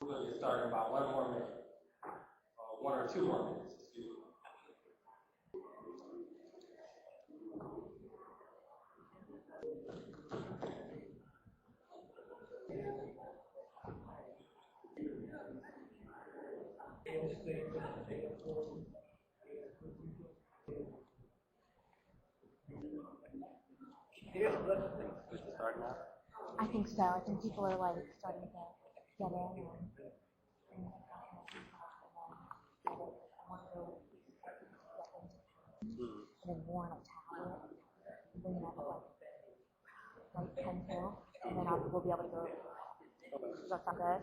going to get started in about 1 more minute. 1 or 2 more minutes, excuse me. Start now? I think so. I think people are like starting to get in and then warn a tablet, bring it up like pencil, and then we'll be able to go. Does that sound good?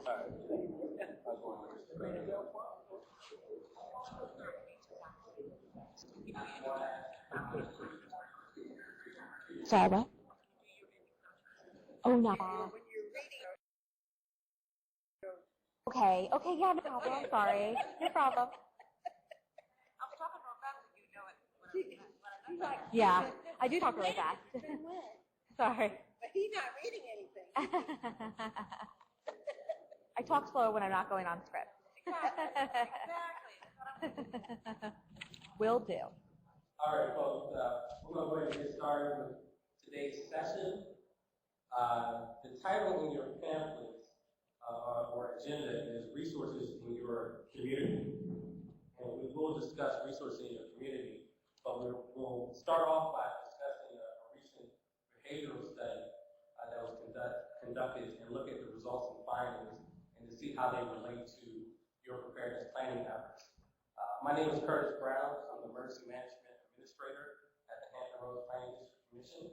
Sorry, what? Oh, no. Okay, yeah, no problem. Sorry. No problem. I'm talking real fast so you know it. Yeah, I do talk really fast. Sorry. But he's not reading anything. I talk slower when I'm not going on script. Exactly. Will do. All right, folks, we're going to go ahead and get started with today's session. The title in your pamphlets or agenda is Resources in Your Community. And we will discuss resources in your community, but we'll start off by discussing a recent behavioral study that was conducted and look at the results and findings and to see how they relate to your preparedness planning efforts. My name is Curtis Brown. I'm the Emergency Management Administrator at the Hampton Roads Planning District Commission.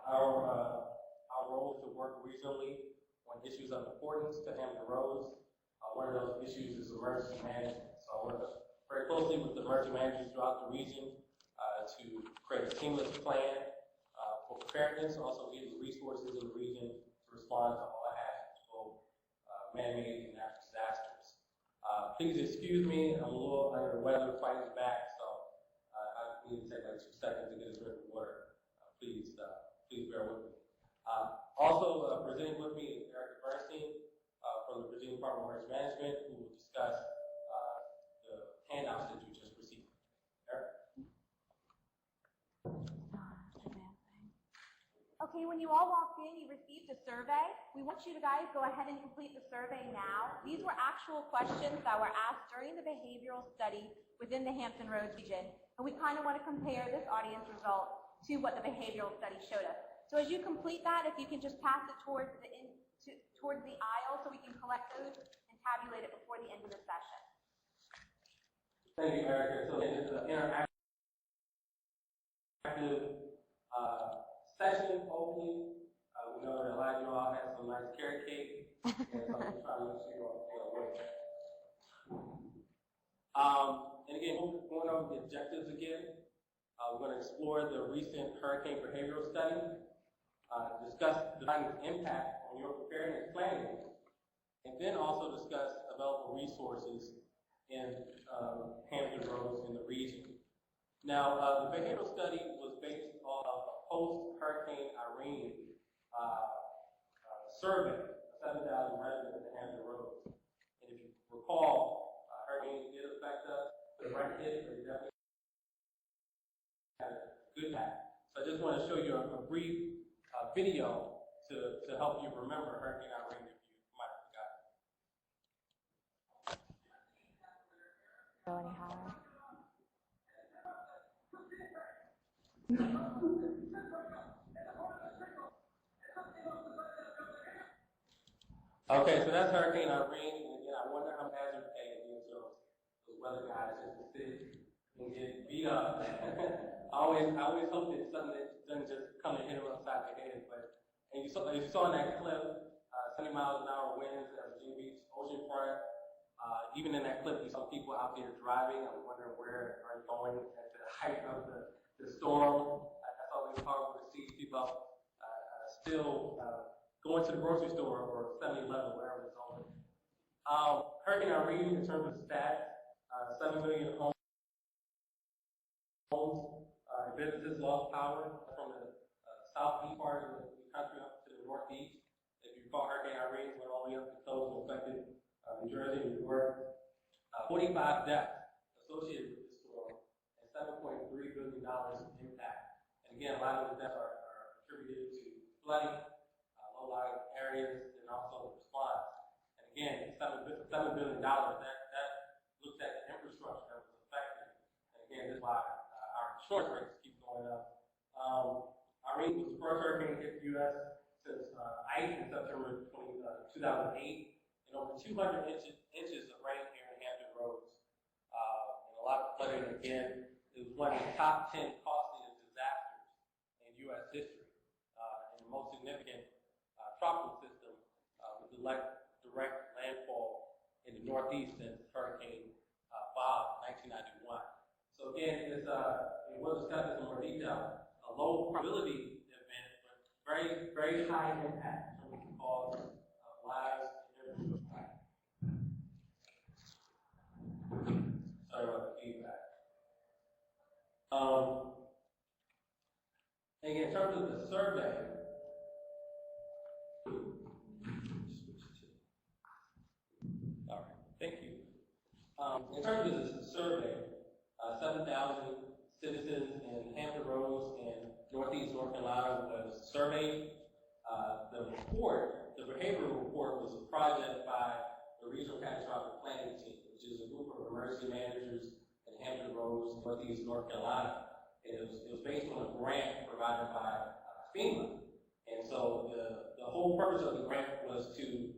Our role is to work regionally on issues of importance to Hampton Roads. One of those issues is emergency management. So I work very closely with the emergency managers throughout the region to create a seamless plan for preparedness, also give resources in the region to respond to all hazards, both man-made and natural disasters. Please excuse me, I'm a little under the weather, fighting back, so I need to take like 2 seconds to get a drink of water. Please bear with me. Also presenting with me is Erica Bernstein from the Virginia Department of Emergency Management, who will discuss the handouts that you just received. Erica? Okay, when you all walked in, you received a survey. We want you to guys go ahead and complete the survey now. These were actual questions that were asked during the behavioral study within the Hampton Roads region, and we kind of want to compare this audience result to what the behavioral study showed us. So as you complete that, if you can just pass it towards the aisle so we can collect those and tabulate it before the end of the session. Thank you, Erica. So it's an interactive session, hopefully. We know that a lot of you all have some nice carrot cake, and so I'm just trying to make sure you all feel well. And again, we're going over the objectives again. We're going to explore the recent hurricane behavioral study, discuss the impact on your preparedness planning, and then also discuss available resources in Hampton Roads in the region. Now, the behavioral study was based on a post-Hurricane Irene survey of 7,000 residents in Hampton Roads. And if you recall, hurricanes did affect us, the right hit, but it definitely had a good impact. So I just want to show you a brief video to help you remember Hurricane Irene if you might have forgotten. Go anyhow. Okay, so that's Hurricane Irene, and again, I wonder how bad you're paying against those weather guys just to sit and get beat up. I always hope that something doesn't just come and hit them upside the head. But and you saw in that clip, 70 miles an hour winds at Virginia Beach oceanfront. Even in that clip, you saw people out there driving. I'm wondering where are you going at the height of the storm. That's always horrible to see people still going to the grocery store or 7-Eleven, wherever it's open. Hurricane Irene, in terms of stats, 7 million homes and businesses lost power from the southeast part of the country up to the northeast. If you recall, Hurricane Irene went all the way up to coast and affected New Jersey, New York. 45 deaths associated with this storm, and $7.3 billion in impact. And again, a lot of the deaths are attributed to flooding, low-lying areas, and also response. And again, $7 billion, that looks at the infrastructure that was affected. And again, this is why our insurance rates keep going up. Irene was the first hurricane to hit the U.S. since ice in September 2008, and over 200 inches of rain here in Hampton Roads, and a lot of flooding. Again, it was one of the top 10 costliest disasters in U.S. history, and the most significant tropical system with direct landfall in the Northeast since Hurricane Bob in 1991. So again, we'll discuss this in more detail. A low probability event, but very, very high impact, so we can cause lives and impact. Sorry about the feedback. Again, in terms of the survey, all right, thank you. In terms of the survey, 7,000 citizens in Hampton Roads and Northeast North Carolina was surveyed. The behavioral report was a project by the Regional Catastrophic Planning Team, which is a group of emergency managers in Hampton Roads, Northeast North Carolina. And it was based on a grant provided by FEMA. And so the whole purpose of the grant was to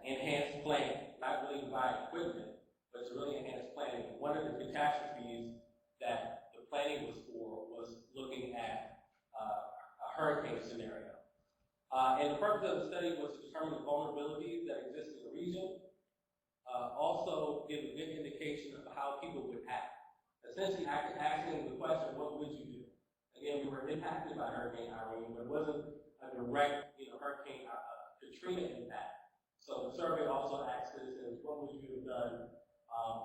enhance planning, not really buy equipment, but to really enhance planning. And one of the catastrophes that the planning was for was looking at a hurricane scenario. And the purpose of the study was to determine the vulnerabilities that exist in the region, also give a good indication of how people would act. Essentially, asking the question, what would you do? Again, we were impacted by Hurricane Irene, but it wasn't a direct, Hurricane Katrina impact. So the survey also asked citizens, what would you have done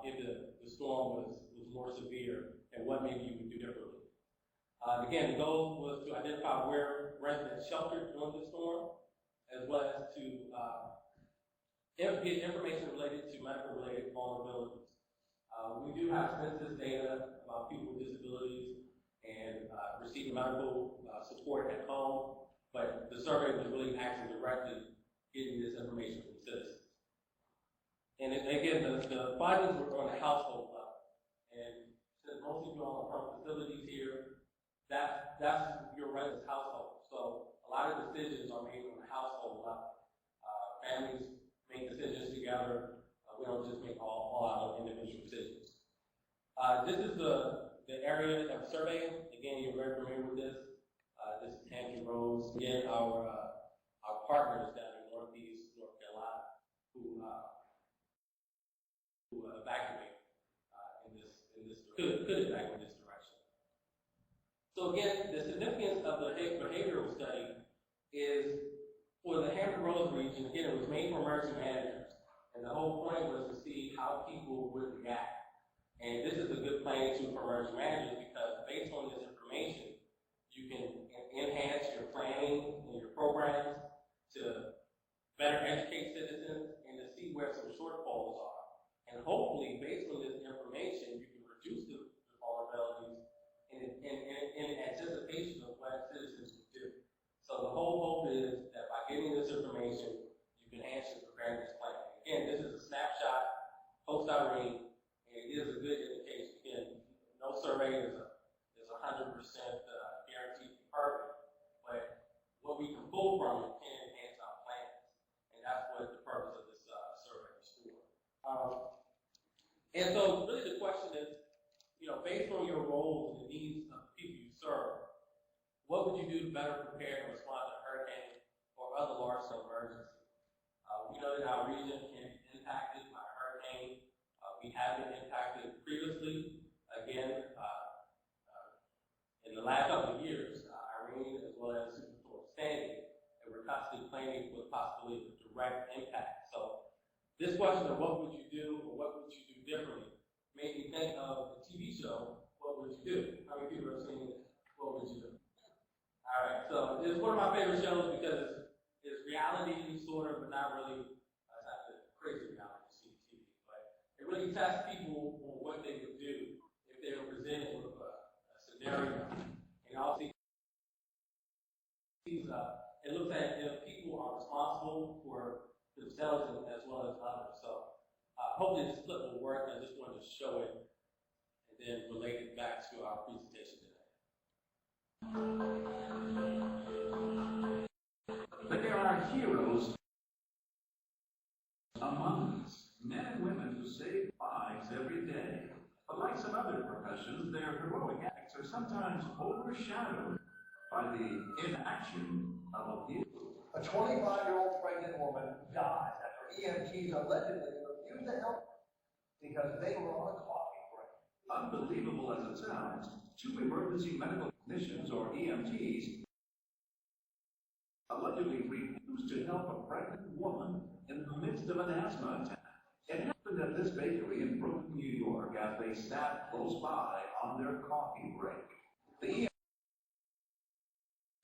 if the storm was more severe, and what maybe you would do differently? Again, the goal was to identify where residents sheltered during the storm, as well as to get information related to medical-related vulnerabilities. We do have census data about people with disabilities and receiving medical support at home, but the survey was really actually directly getting this information from citizens. And again, the findings were on the household level. And since most of you all are from facilities here, that's your resident's household. So a lot of decisions are made on the household level. Families make decisions together. We don't just make all out of individual decisions. This is the area that we're surveying. Again, you're very familiar with this. This is Hampton Roads. Again, our partners down in Northeast North Carolina who evacuate could evacuate in this direction. So again, the significance of the behavioral study is for the Hampton Roads region. Again, it was made for emergency managers, and the whole point was to see how people would react. And this is a good planning tool for emergency managers because based on this information, you can enhance your planning and your programs to better educate citizens and to see where some shortfalls are. And hopefully, based on this information, you can reduce the vulnerabilities in anticipation of what citizens would do. So the whole hope is that by getting this information, you can enhance your preparedness plan. Again, this is a snapshot post-Irene. It is a good indication. Again, no survey is 100% guaranteed to be perfect, but what we can pull from it can enhance our plans, and that's what the purpose of this survey is for. And so, really, the question is, based on your roles and the needs of the people you serve, what would you do to better prepare and respond to a hurricane or other large-scale emergency? We know that our region can be impacted by a hurricane. We have been impacted previously. Again, in the last couple of years, Irene as well as Superstorm Sandy, and we're constantly planning for the possibility of direct impact. So this question of what would you do or what would you do differently made me think of the TV show, What Would You Do? How many people have seen it? What Would You Do? All right, so it's one of my favorite shows because it's reality sort of, but not really. It's not the crazy reality you see. test people on what they would do if they were presented with a scenario. And obviously, it looks at if people are responsible for themselves as well as others. So hopefully this clip will work. I just wanted to show it and then relate it back to our presentation today. There are heroes among us, men and women who save lives every day. But like some other professions, their heroic acts are sometimes overshadowed by the inaction of abuse. A 25-year-old pregnant woman died after EMTs allegedly refused to help because they were on a coffee break. Unbelievable as it sounds, two emergency medical technicians, or EMTs, allegedly refused to help a pregnant woman in the midst of an asthma attack. It happened at this bakery in Brooklyn, New York, as they sat close by on their coffee break. The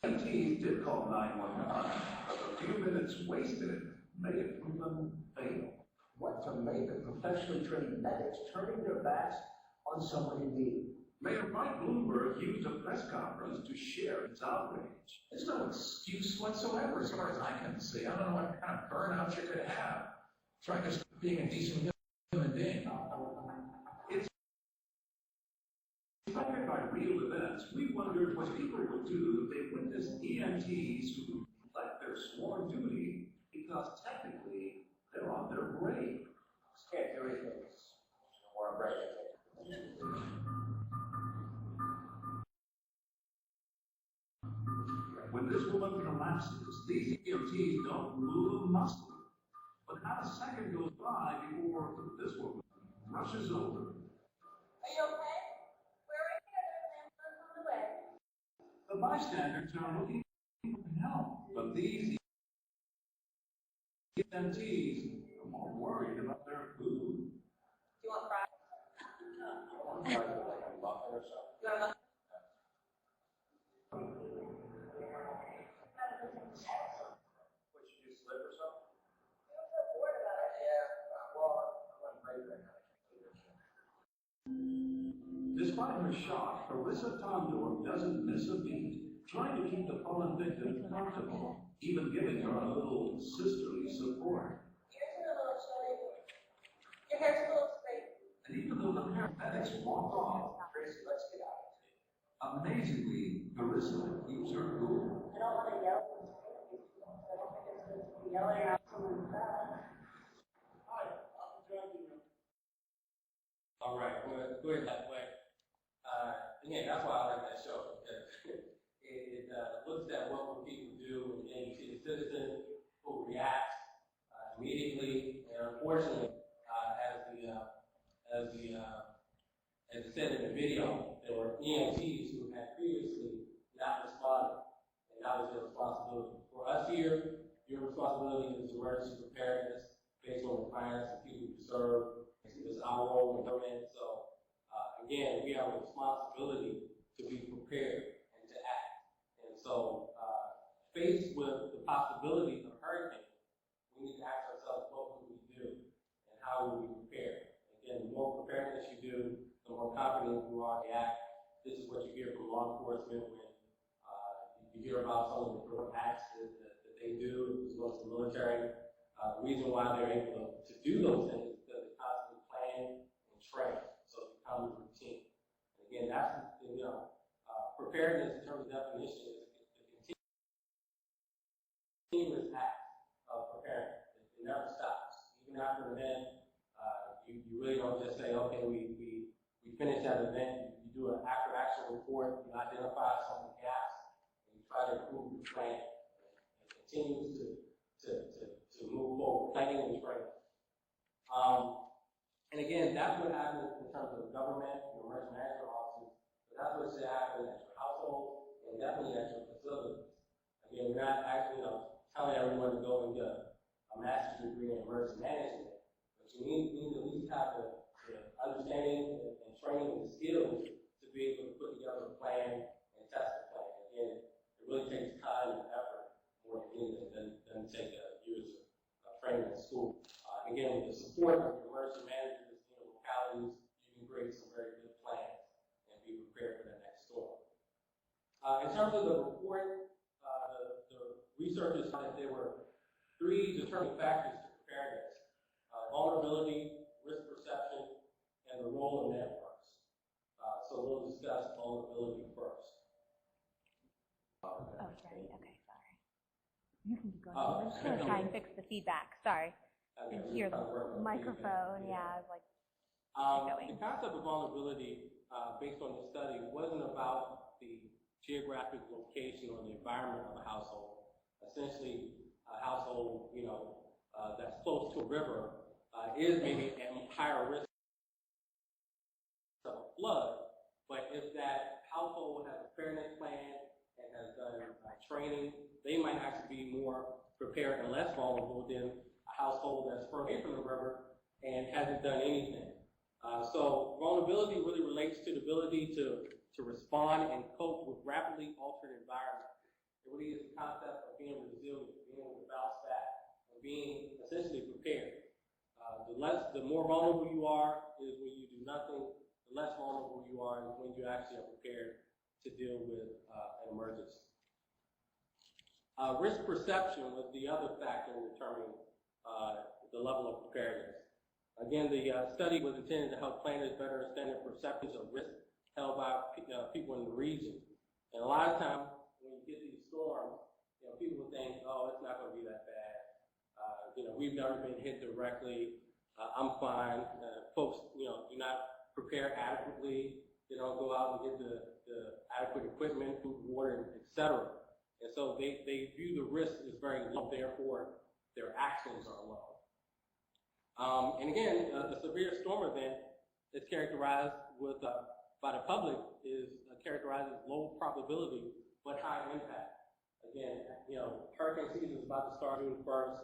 EMTs did call 911, but the few minutes wasted may have proven fatal. What to make of professionally trained medics turning their backs on someone in need? Mayor Mike Bloomberg used a press conference to share his outrage. There's no excuse whatsoever as far as I can see. I don't know what kind of burnout you could have trying to stop being a decent human being. It's inspired by real events. We wondered what people would do if they witnessed EMTs who left their sworn duty because technically they're on their break. Can't do anything. Or a break. When this woman collapses, these EMTs don't move a muscle. But not a second goes by before this woman rushes over. Are you okay? Where are you? There's an ambulance on the way. The bystanders are looking for help, but these EMTs are more worried about their food. Do you want fries? You want a muffin? What, you do slip or something? You don't feel bored about it. Yeah, well, I'm on break right now. Despite her shock, Carissa Tondor doesn't miss a beat, trying to keep the fallen victim comfortable, even giving her a little sisterly support. Yours is a little chilly. Your hair's a little straight. And even though the paramedics walk off, Tracy, let's get out of here. amazingly, Carissa keeps her cool. I don't want to yell from the so I don't think it's good to be yelling out someone's back. Hi, I'm joining you. All right, go ahead that way. Again, that's why I like that show, because it looks at what people do, and then you see the citizen who reacts immediately. And unfortunately, as it said in the video, there were EMTs who had previously not responded, and that was their responsibility. For us here, your responsibility is emergency preparedness based on the clients and people you serve. It's our role in government. So again, we have a responsibility to be prepared and to act. And so faced with the possibility of a hurricane, we need to ask ourselves, what would we do and how would we prepare? Again, the more preparedness you do, the more confident you are to act. This is what you hear from law enforcement when you hear about some of the different acts that they do, as well as the military. The reason why they're able to do those things is because they constantly plan and train, so it becomes routine. And again, that's preparedness in terms of definition is the continuous act of preparing. It never stops. Even after an event, you really don't just say, okay, we finished that event. You do an after-action report. You identify some of the gaps, and you try to improve your training. It continues to move forward, planning and training. And again, that's what happens in terms of government, your emergency management offices, but that's what should happen at your household and definitely at your facilities. Again, we're not actually telling everyone to go and get a master's degree in emergency management, but you need to at least have the understanding and training and skills to be able to put together a plan and test the plan. Again, it really takes time and effort more than take years of training in school. Again, with the support of the emergency managers, In terms of the report, the researchers found that there were 3 determining factors to preparedness: vulnerability, risk perception, and the role of networks. So we'll discuss vulnerability first. Oh, it's ready? Okay, sorry. You can go ahead. I'm just going to try and fix the feedback. Sorry. I can hear the microphone. Yeah, I was like, the concept of vulnerability, based on the study, wasn't about the geographic location or the environment of a household. Essentially, a household, that's close to a river is maybe at higher risk of a flood, but if that household has a preparedness plan and has done training, they might actually be more prepared and less vulnerable than a household that's further away from the river and hasn't done anything. So vulnerability really relates to the ability to respond and cope with rapidly altered environments. It really is the concept of being resilient, being able to bounce back, and being essentially prepared. The more vulnerable you are is when you do nothing. The less vulnerable you are is when you actually are prepared to deal with an emergency. Risk perception was the other factor in determining the level of preparedness. Again, the study was intended to help planners better understand their perceptions of risk held by people in the region. And a lot of times, when you get these storms, people think, oh, it's not going to be that bad. We've never been hit directly. I'm fine. Folks, do not prepare adequately. They don't go out and get the adequate equipment, food, water, etc. And so they view the risk as very low, therefore their actions are low. And again, a severe storm event is characterized with, by the public, is characterized as low probability but high impact. Again, hurricane season is about to start June 1st.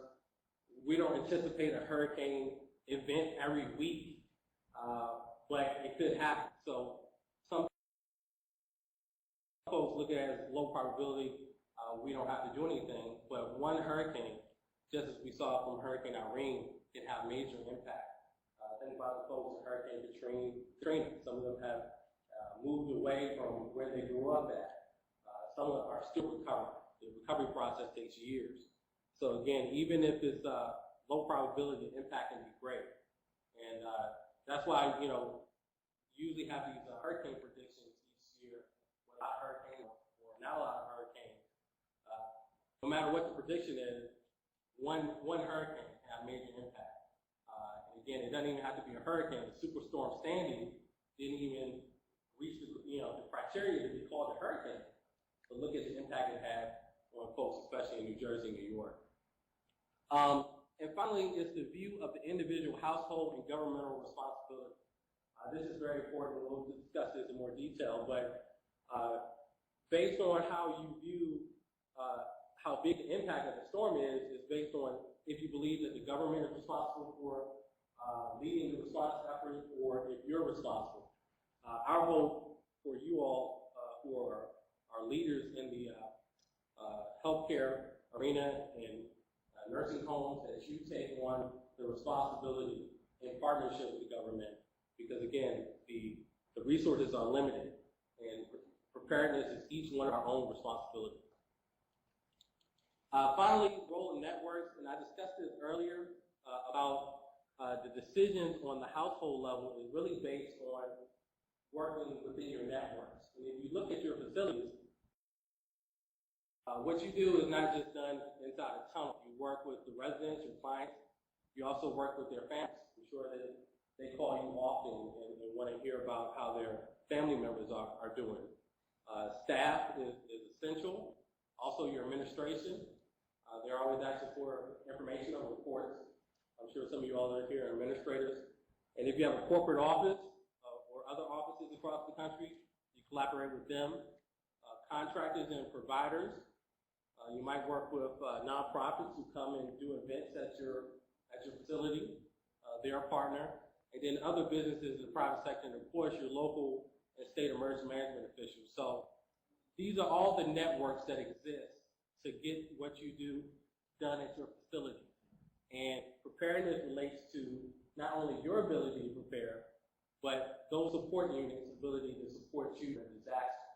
We don't anticipate a hurricane event every week, but it could happen. So some folks look at it as low probability. We don't have to do anything, but one hurricane, just as we saw from Hurricane Irene, can have major impact. Think about the folks in Hurricane Katrina. Some of them have moved away from where they grew up at. Some of them are still recovering. The recovery process takes years. So again, even if it's low probability, the impact can be great. And that's why, usually have these hurricane predictions each year without hurricane or not a lot of hurricanes. No matter what the prediction is, one hurricane can have major impact. And again, it doesn't even have to be a hurricane. The Superstorm Sandy didn't even reach the criteria to be called a hurricane. But look at the impact it had on folks, especially in New Jersey and New York. And finally, it's the view of the individual household and governmental responsibility. This is very important. We'll discuss this in more detail, but based on how you view how big the impact of the storm is based on if you believe that the government is responsible for leading the response effort or if you're responsible. Our hope for you all who are leaders in the healthcare arena and nursing homes that you take on the responsibility in partnership with the government, because again, the resources are limited and preparedness is each one of our own responsibility. Finally, role in networks, and I discussed this earlier about the decisions on the household level is really based on working within your networks. And if you look at your facilities, what you do is not just done inside a tunnel. You work with the residents, your clients. You also work with their families. I'm sure that they call you often and want to hear about how their family members are doing. Staff is essential. Also, your administration. They're always asking for information on reports. I'm sure some of you all are here are administrators. And if you have a corporate office or other offices across the country, you collaborate with them. Contractors and providers. You might work with nonprofits who come and do events at your facility. They're a partner. And then other businesses in the private sector, and of course your local and state emergency management officials. So these are all the networks that exist to get what you do done at your facility. And preparedness relates to not only your ability to prepare, but those support units' ability to support you in disaster.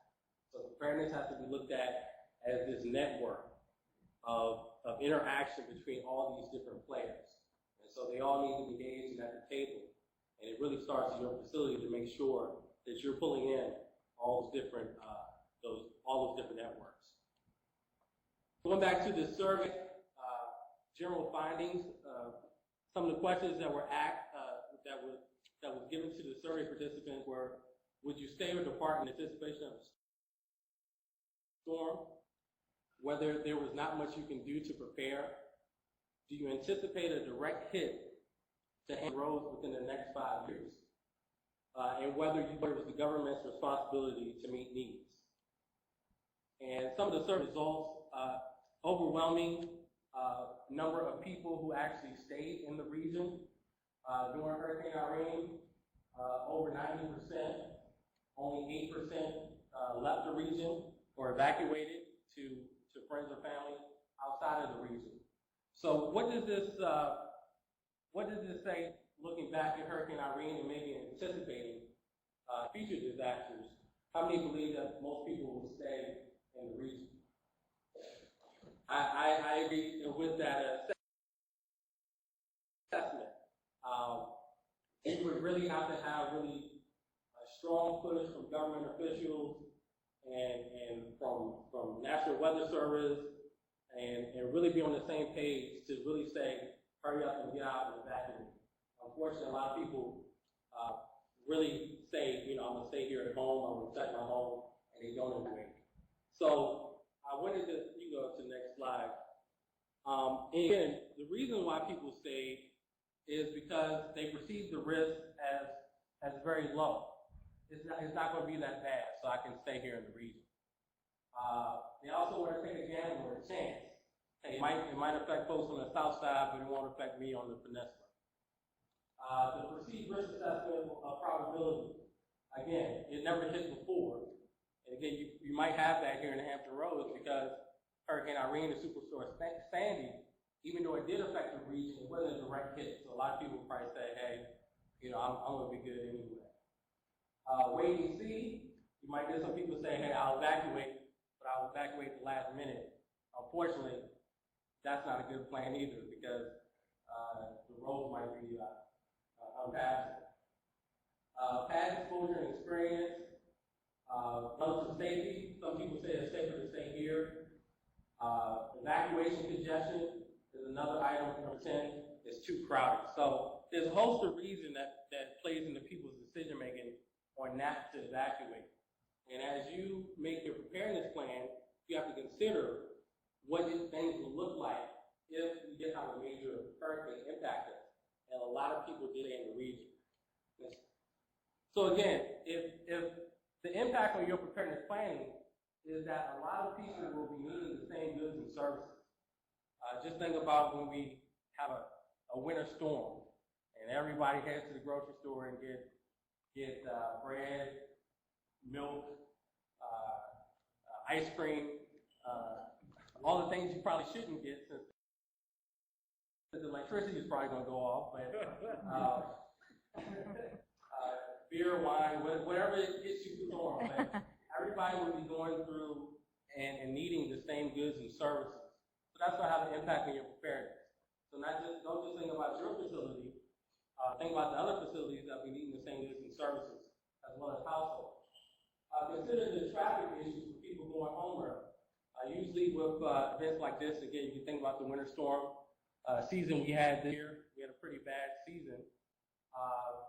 So preparedness has to be looked at as this network of interaction between all these different players. And so they all need to be engaged at the table. And it really starts in your facility to make sure that you're pulling in all those different networks. Going back to the survey, general findings, some of the questions that were that was given to the survey participants were: would you stay or depart in anticipation of a storm? Whether there was not much you can do to prepare? Do you anticipate a direct hit to Hampton Roads within the next 5 years? And whether you thought it was the government's responsibility to meet needs. And some of the survey results, overwhelming number of people who actually stayed in the region during Hurricane Irene, over 90%, only 8% left the region or evacuated to friends or family outside of the region. So what does this say looking back at Hurricane Irene and maybe anticipating future disasters? How many believe that most people will stay in the region? I agree with that assessment. We would really have to have really a strong push from government officials and from National Weather Service and really be on the same page to really say, hurry up and get out and evacuate. Unfortunately, a lot of people really say, I'm going to stay here at home, I'm going to protect my home, and they don't evacuate. So I wanted to, you go to the next slide. And again, the reason why people stay is because they perceive the risk as very low. It's not going to be that bad, so I can stay here in the region. They also want to take a gamble or a chance. Hey, it might affect folks on the south side, but it won't affect me on the peninsula. The perceived risk assessment of probability. Again, it never hit before. And again, you might have that here in the Hampton Roads because Hurricane Irene and Superstorm Sandy, even though it did affect the region, it wasn't a direct hit. So a lot of people would probably say, hey, I'm going to be good anyway. Wait and see. You might get some people say, hey, I'll evacuate, but I'll evacuate at the last minute. Unfortunately, that's not a good plan either because the roads might be unpassable. Past exposure and experience. Relative safety. Some people say it's safer to stay here. Evacuation congestion is another item, number 10. It's too crowded. So there's a host of reasons that plays into people's decision making on not to evacuate. And as you make your preparedness plan, you have to consider what things will look like if we did have a major hurricane impact us. And a lot of people did in the region. So again, if the impact on your preparedness planning is that a lot of people will be needing the same goods and services. Just think about when we have a winter storm and everybody heads to the grocery store and get bread, milk, ice cream, all the things you probably shouldn't get since the electricity is probably going to go off, but beer, wine, whatever it gets you through the storm. But everybody will be going through and needing the same goods and services. So that's going to have an impact on your preparedness. So don't just think about your facility, think about the other facilities that will be needing the same goods and services, as well as households. Consider the traffic issues for people going home early. Usually with events like this, again, you can think about the winter storm season we had this year. We had a pretty bad season.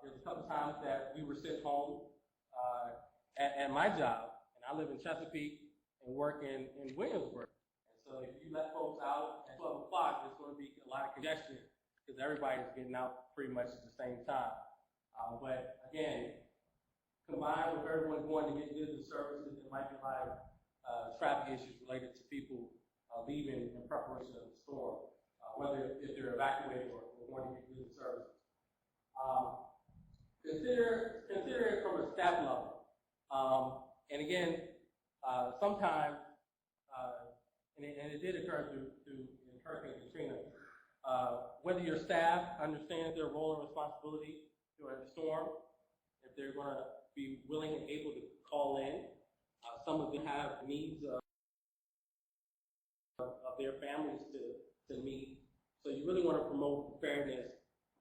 There's a couple times that we were sent home at my job, and I live in Chesapeake and work in Williamsburg. And so if you let folks out at 12 o'clock, there's going to be a lot of congestion because everybody's getting out pretty much at the same time. But again, combined with everyone going to get goods and services, there might be a lot of traffic issues related to people leaving in preparation of the storm, whether if they're evacuating or going to get goods and services. Consider it from a staff level. And again, sometimes, and it did occur through Hurricane Katrina, whether your staff understands their role and responsibility during the storm, if they're going to be willing and able to call in. Some some of them have needs of their families to meet. So you really want to promote preparedness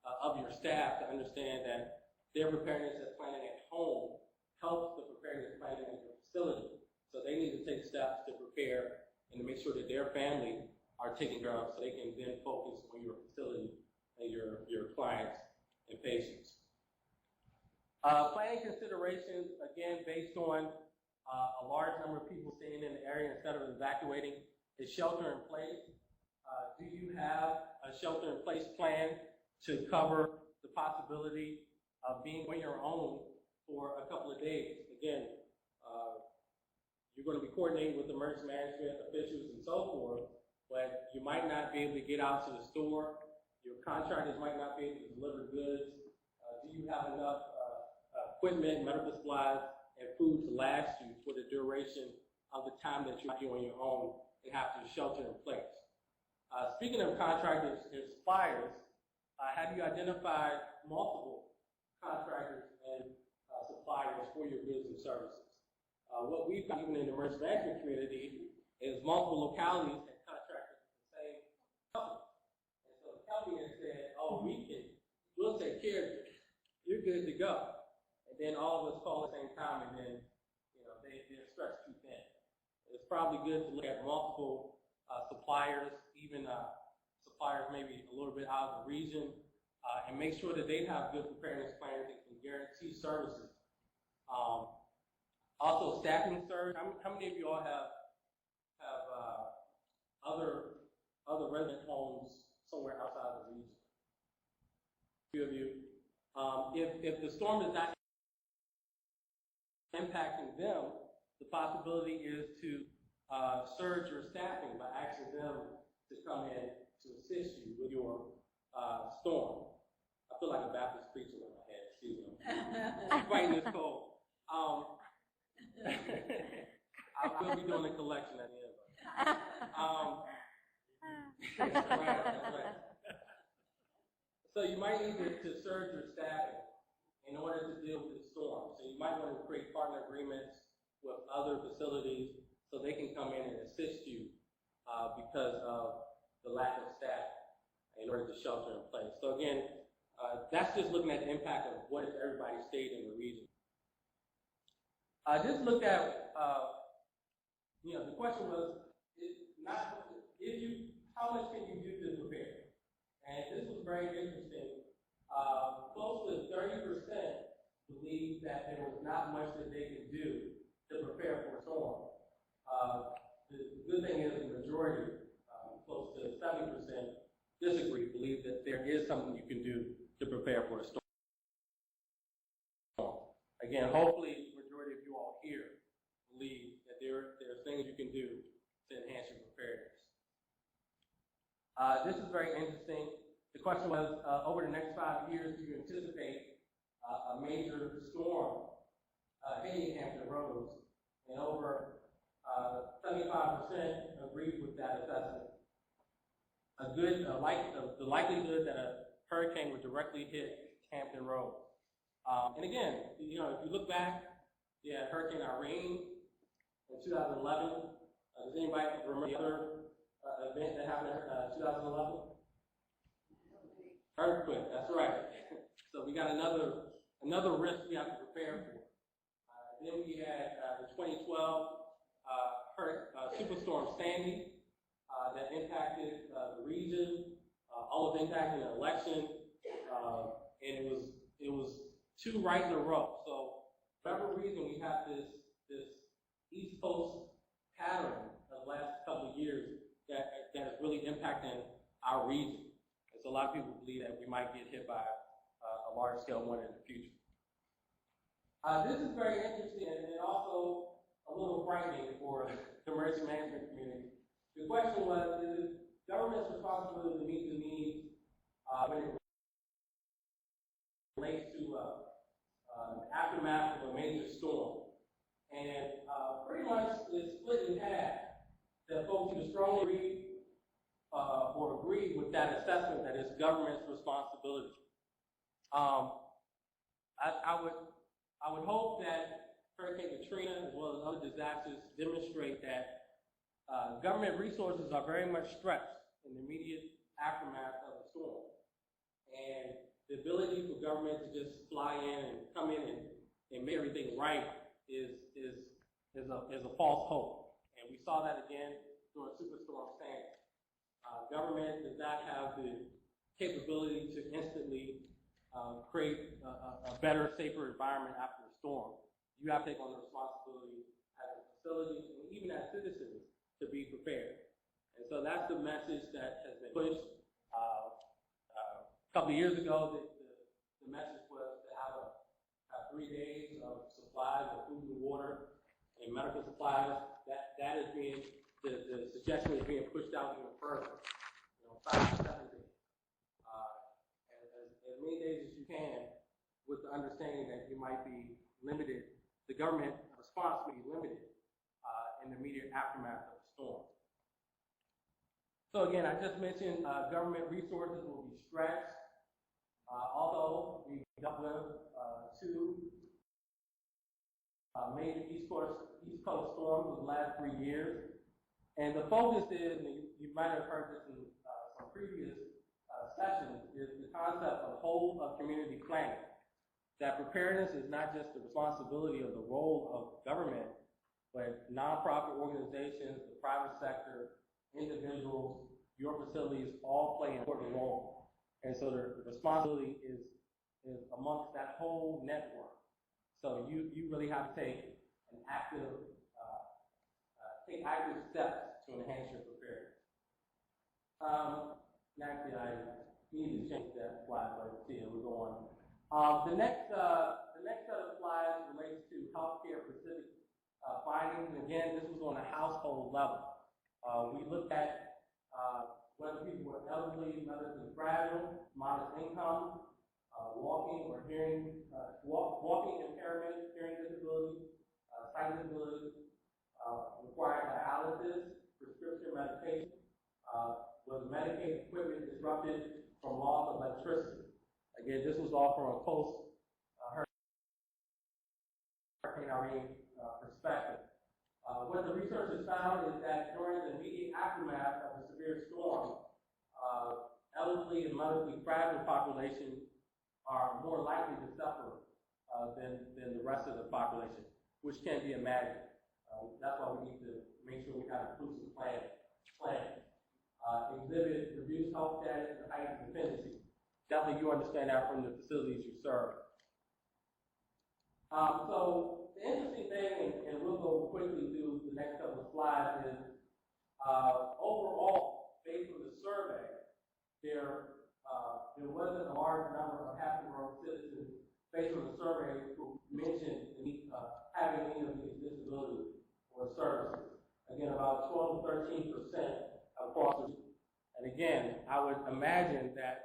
of your staff to understand that their preparedness and planning at home helps the preparedness planning at your facility. So they need to take steps to prepare and to make sure that their family are taken care of so they can then focus on your facility and your clients and patients. Planning considerations, again, based on a large number of people staying in the area instead of evacuating, is shelter in place. Do you have a shelter in place plan to cover the possibility of being on your own for a couple of days? Again, you're going to be coordinating with emergency management officials and so forth, but you might not be able to get out to the store. Your contractors might not be able to deliver goods. Do you have enough equipment, medical supplies, and food to last you for the duration of the time that you're on your own and have to shelter in place? Speaking of contractors and suppliers, have you identified multiple contractors and suppliers for your goods and services? What we've got even in the emergency management community is multiple localities and contractors with the same company. And so the company has said, oh, we'll take care of you. You're good to go. And then all of us call at the same time, and then they're stretched too thin. It's probably good to look at multiple suppliers, even suppliers maybe a little bit out of the region, and make sure that they have good preparedness plans that can guarantee services. Also, staffing surge. How many of you all have other resident homes somewhere outside of the region? A few of you. If the storm is not impacting them, the possibility is to surge your staffing by asking them to come in to assist you with your storm. I feel like a Baptist preacher in my head. Excuse me. I'm fighting this cold. I will be doing the collection at the end. That's right. So you might need to surge your staffing in order to deal with the storm. So you might want to create partner agreements with other facilities so they can come in and assist you because of the lack of staff in order to shelter in place. So again, that's just looking at the impact of what if everybody stayed in the region. Just look at, the question was, how much can you do to prepare? And this was very interesting. Close to 30% believe that there was not much that they could do to prepare for a storm. The good thing is the majority, close to 70%, disagree, believe that there is something you can do to prepare for a storm. Again, hopefully, the majority of you all here believe that there are things you can do to enhance your preparedness. This is very interesting. The question was, over the next 5 years, do you anticipate a major storm hitting Hampton Roads? And over 75% agreed with that assessment. The likelihood that a hurricane would directly hit Hampton Roads. And again, if you look back, Hurricane Irene in 2011. Does anybody remember the other event that happened in 2011? Earthquake, that's right. So we got another risk we have to prepare for. Then we had the 2012 Superstorm Sandy that impacted the region, all of impacting the election, and it was two right in a row. So for whatever reason, we have this East Coast pattern of the last couple of years that is really impacting our region. And so a lot of people believe that we might get hit by a large-scale one in the future. This is very interesting and also a little frightening for the emergency management community. The question was, is it government's responsibility to meet the needs when it relates to the aftermath of a major storm? And pretty much it's split in half. That folks either strongly agree or agree with that assessment that it's government's responsibility. I would hope that Hurricane Katrina, as well as other disasters, demonstrate that government resources are very much stretched in the immediate aftermath of the storm. And the ability for government to just fly in and come in and make everything right is a false hope. And we saw that again during Superstorm Sandy. Government does not have the capability to instantly create a better, safer environment after the storm. You have to take on the responsibility as a facility and even as citizens to be prepared. And so that's the message that has been pushed. A couple of years ago, the message was to have 3 days of supplies of food and water and medical supplies. That is being, the suggestion is being pushed out even further. 5 to 7 days. As many days as you can, with the understanding that you might be limited, the government response may be limited in the immediate aftermath of the storm. So again, I just mentioned government resources will be stretched. Although we dealt with 2 major East Coast storms in the last 3 years. And the focus is, and you might have heard this in some previous sessions, is the concept of whole of community planning. That preparedness is not just the responsibility of the role of government, but nonprofit organizations, the private sector, individuals, your facilities all play an important role. And so the responsibility is amongst that whole network. So you really have to take an active steps to enhance your preparedness. Actually, I need to change that slide, but see, we'll go on. The next set of slides relates to healthcare specific findings. And again, this was on a household level. We looked at whether people were elderly, medically fragile, modest income, walking or hearing, walking impairment, hearing disability, sight disability, required dialysis, prescription medication, was Medicaid equipment disrupted from loss of electricity. Again, this was all from a post-Hurricane Irene perspective. What the researchers found is that during the immediate aftermath of the severe storm, elderly and medically fragile population are more likely to suffer than the rest of the population, which can be imagined. That's why we need to make sure we have an inclusive plan. Exhibit reduced health status and heightened dependency. Definitely you understand that from the facilities you serve. So the interesting thing, and we'll go quickly through the next couple of slides, is overall, based on the survey, there wasn't a large number of Hampton Roads citizens, based on the survey, who mentioned having any of these disabilities or services. Again, about 12 to 13% across the region. And again, I would imagine that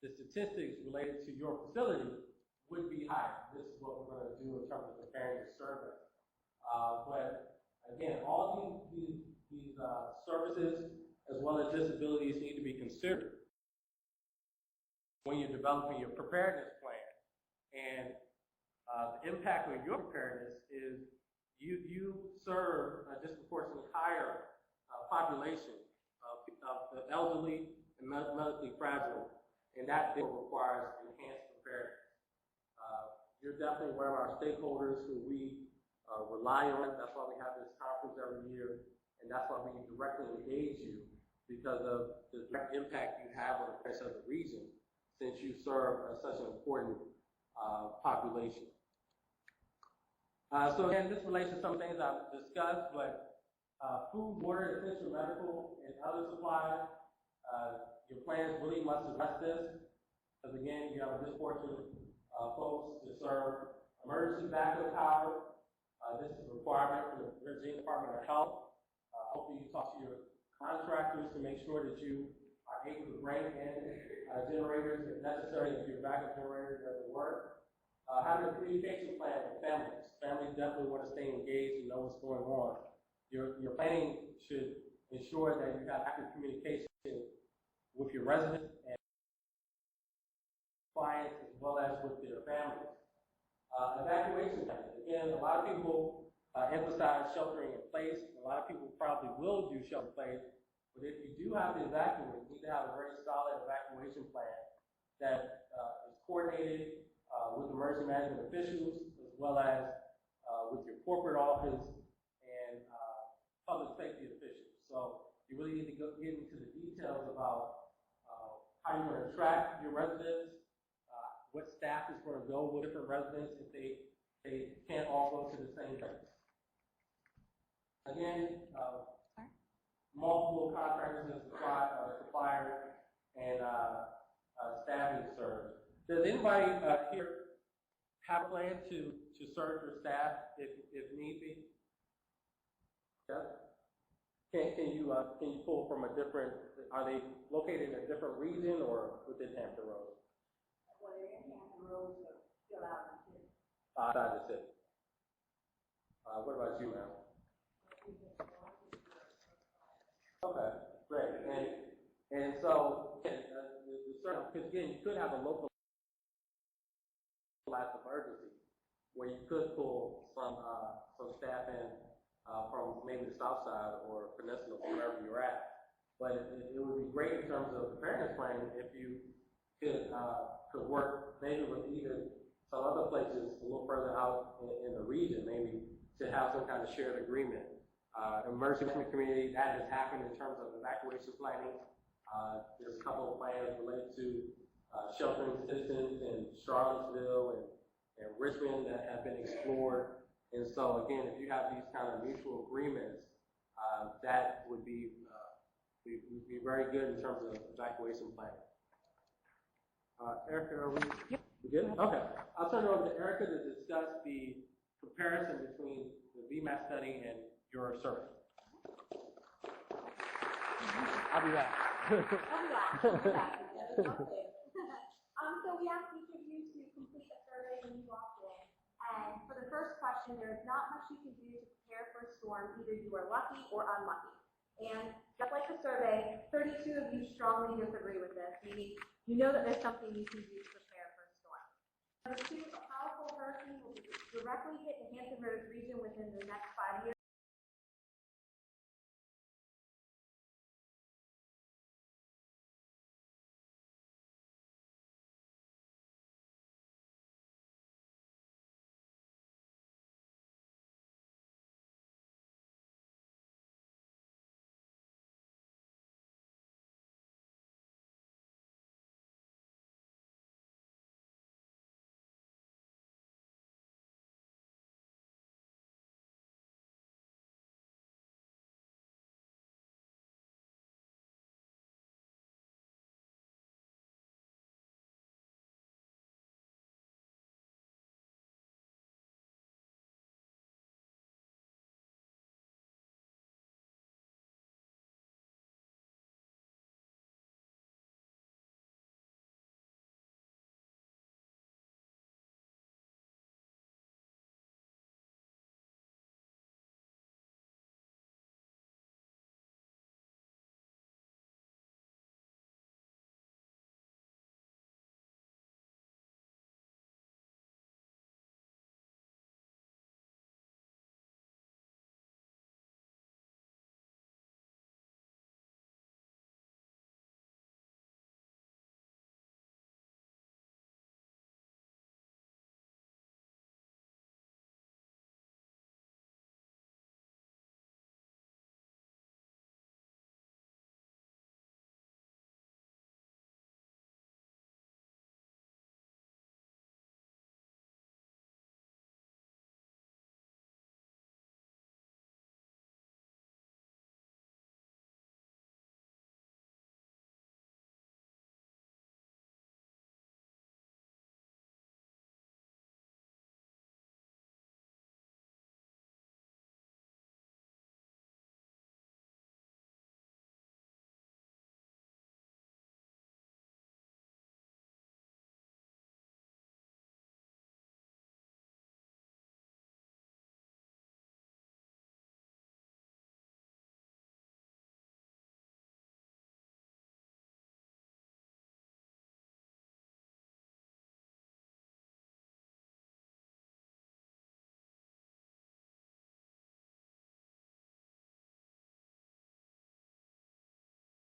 the statistics related to your facility would be higher. This is what we're going to do in terms of preparing the survey. But again, all these services as well as disabilities need to be considered when you're developing your preparedness plan. And the impact on your preparedness is you serve a disproportionately higher population of the elderly and medically fragile, and that requires enhanced preparedness. You're definitely one of our stakeholders who we rely on. That's why we have this conference every year, and that's why we directly engage you, because of the direct impact you have on the rest of the region, since you serve such an important population. So again, this relates to some things I've discussed, but food, water, essential medical, and other supplies, your plans really must address this, because again, you have a disproportionate folks to serve emergency backup power. This is a requirement for the Virginia Department of Health. Hopefully you talk to your contractors to make sure that you are able to bring in generators if necessary, if your backup generator doesn't work. Having a communication plan with families. Families definitely want to stay engaged and know what's going on. Your planning should ensure that you have active communication with your residents and clients as well as with their families. Evacuation plans. Again, a lot of people emphasize sheltering in place. A lot of people probably will do shelter in place. But if you do have to evacuate, you need to have a very solid evacuation plan that is coordinated with emergency management officials, as well as with your corporate office and public safety officials. So you really need to get into the details about how you're going to attract your residents, what staff is going to go with different residents if they can't all go to the same place. Again, multiple contractors and suppliers and staffing serves. Does anybody here have a plan to serve your staff if need be? Yes. Can you pull from a different? Are they located in a different region or within Hampton Roads? Well, they're in Hampton Roads, but still out in the city. Outside the city. What about you, ma'am? Okay, great. And so, because again, you could have a localized emergency where you could pull some staff in from maybe the south side or peninsula, wherever you're at. But it would be great in terms of preparedness planning if you could work maybe with either some other places a little further out in the region, maybe to have some kind of shared agreement. Emergency management community, that has happened in terms of evacuation planning. There's a couple of plans related to sheltering citizens in Charlottesville and Richmond that have been explored. And so again, if you have these kind of mutual agreements, that would be very good in terms of evacuation planning. Erica, are we good? Okay. I'll turn it over to Erica to discuss the comparison between the VMAT study and your survey. I'll be back. So we asked each of you to complete a survey when you walked in. And for the first question, there is not much you can do to prepare for a storm. Either you are lucky or unlucky. And just like the survey, 32 of you strongly disagree with this, meaning you know that there's something you can do to prepare for a storm. Number two, a powerful hurricane will directly hit the Hampton Roads region within the next 5 years.